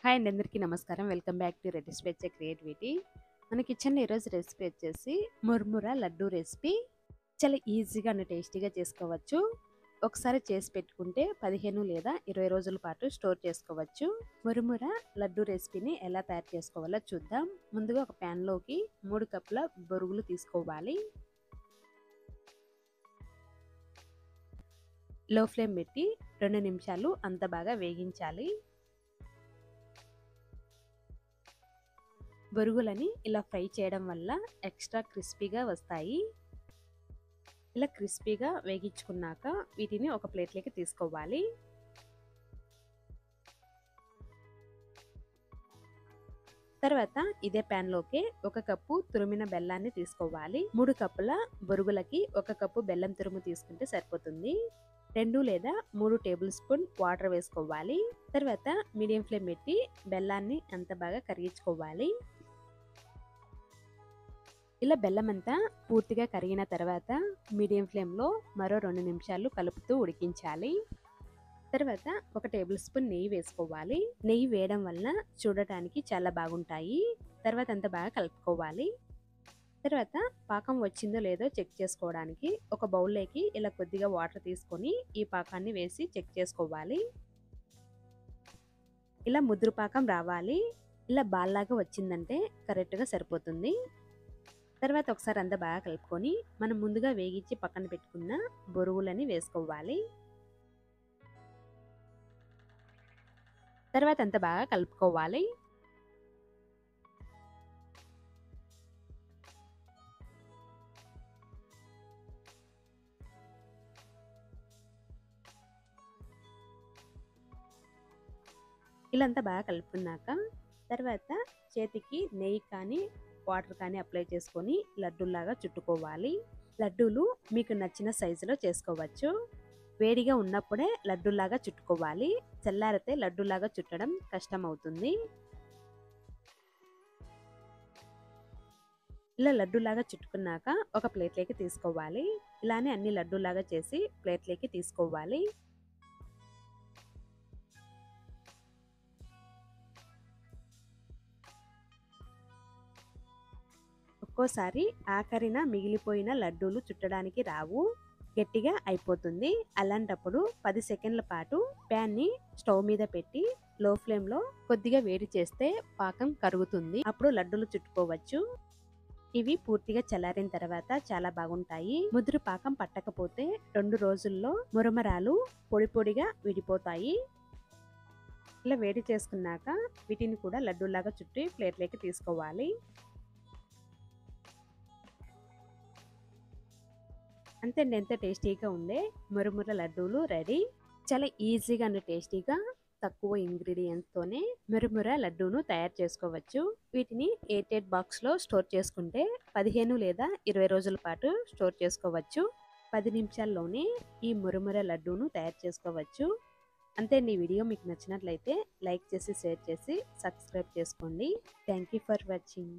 Hi అండి, అందరికీ నమస్కారం. వెల్కమ్ బ్యాక్ టు రెసిపీ వచ్చే క్రియేటివిటీ. మన కిచెన్లో ఈరోజు రెసిపీ వచ్చేసి మురుముర లడ్డు రెసిపీ. చాలా ఈజీగా అండ్ టేస్టీగా చేసుకోవచ్చు. ఒకసారి చేసి పెట్టుకుంటే 15 లేదా 20 రోజుల పాటు స్టోర్ చేసుకోవచ్చు. మురుముర లడ్డు రెసిపీని ఎలా తయారు చేసుకోవాలో చూద్దాం. ముందుగా ఒక ప్యాన్లోకి 3 కప్పుల బొరుగులు తీసుకోవాలి. లో ఫ్లేమ్ పెట్టి 2 నిమిషాలు అంత బాగా వేగించాలి. బొరుగులని ఇలా ఫ్రై చేయడం వల్ల ఎక్స్ట్రా క్రిస్పీగా వస్తాయి. ఇలా క్రిస్పీగా వేగించుకున్నాక వీటిని ఒక ప్లేట్లోకి తీసుకోవాలి. తర్వాత ఇదే ప్యాన్లోకి 1 కప్పు తురిమిన బెల్లాన్ని తీసుకోవాలి. 3 కప్పుల బొరుగులకి 1 కప్పు బెల్లం తురుము తీసుకుంటే సరిపోతుంది. 2 లేదా 3 టేబుల్ స్పూన్ వాటర్ వేసుకోవాలి. తర్వాత మీడియం ఫ్లేమ్ పెట్టి బెల్లాన్ని అంత బాగా కరిగించుకోవాలి. ఇలా బెల్లం అంతా పూర్తిగా కరిగిన తర్వాత మీడియం ఫ్లేమ్లో మరో 2 నిమిషాలు కలుపుతూ ఉడికించాలి. తర్వాత 1 టేబుల్ స్పూన్ నెయ్యి వేసుకోవాలి. నెయ్యి వేయడం వల్ల చూడటానికి చాలా బాగుంటాయి. తర్వాత అంతా బాగా కలుపుకోవాలి. తర్వాత పాకం వచ్చిందో లేదో చెక్ చేసుకోవడానికి ఒక బౌల్లోకి ఇలా కొద్దిగా వాటర్ తీసుకొని ఈ పాకాన్ని వేసి చెక్ చేసుకోవాలి. ఇలా ముద్రు పాకం రావాలి. ఇలా బాల్లాగా వచ్చిందంటే కరెక్ట్గా సరిపోతుంది. తర్వాత ఒకసారి అంతా బాగా కలుపుకొని మనం ముందుగా వేగించి పక్కన పెట్టుకున్న బొరుగులని వేసుకోవాలి. తర్వాత అంతా బాగా కలుపుకోవాలి. ఇలా అంతా బాగా కలుపుకున్నాక తర్వాత చేతికి నెయ్యి కానీ వాటర్ కానీ అప్లై చేసుకొని లడ్డూలాగా చుట్టుకోవాలి. లడ్డూలు మీకు నచ్చిన సైజులో చేసుకోవచ్చు. వేడిగా ఉన్నప్పుడే లడ్డూలాగా చుట్టుకోవాలి. చల్లారితే లడ్డూలాగా చుట్టడం కష్టం అవుతుంది. ఇలా లడ్డూలాగా చుట్టుకున్నాక ఒక ప్లేట్లోకి తీసుకోవాలి. ఇలానే అన్ని లడ్డూలాగా చేసి ప్లేట్లోకి తీసుకోవాలి. ఒక్కోసారి ఆఖరిన మిగిలిపోయిన లడ్డూలు చుట్టడానికి రావు, గట్టిగా అయిపోతుంది. అలాంటప్పుడు 10 సెకండ్ల పాటు ప్యాన్ని స్టవ్ మీద పెట్టి లో ఫ్లేమ్లో కొద్దిగా వేడి చేస్తే పాకం కరుగుతుంది. అప్పుడు లడ్డూలు చుట్టుకోవచ్చు. ఇవి పూర్తిగా చల్లారిన తర్వాత చాలా బాగుంటాయి. ముదురు పాకం పట్టకపోతే 2 రోజుల్లో మురమరాలు పొడి పొడిగా విడిపోతాయి. ఇలా వేడి చేసుకున్నాక వీటిని కూడా లడ్డూలాగా చుట్టి ప్లేట్లోకి తీసుకోవాలి. అంతే అండి, ఎంత టేస్టీగా ఉండే మురుముర లడ్డూలు రెడీ. చాలా ఈజీగా అండ్ టేస్టీగా తక్కువ ఇంగ్రీడియంట్స్తోనే మురుముర లడ్డూను తయారు చేసుకోవచ్చు. వీటిని ఎయిర్టైట్ బాక్స్లో స్టోర్ చేసుకుంటే 15 లేదా 20 రోజుల పాటు స్టోర్ చేసుకోవచ్చు. 10 నిమిషాల్లోనే ఈ మురుముర లడ్డూను తయారు చేసుకోవచ్చు. అంతే అండి, ఈ వీడియో మీకు నచ్చినట్లయితే లైక్ చేసి షేర్ చేసి సబ్స్క్రైబ్ చేసుకోండి. Thank you for watching.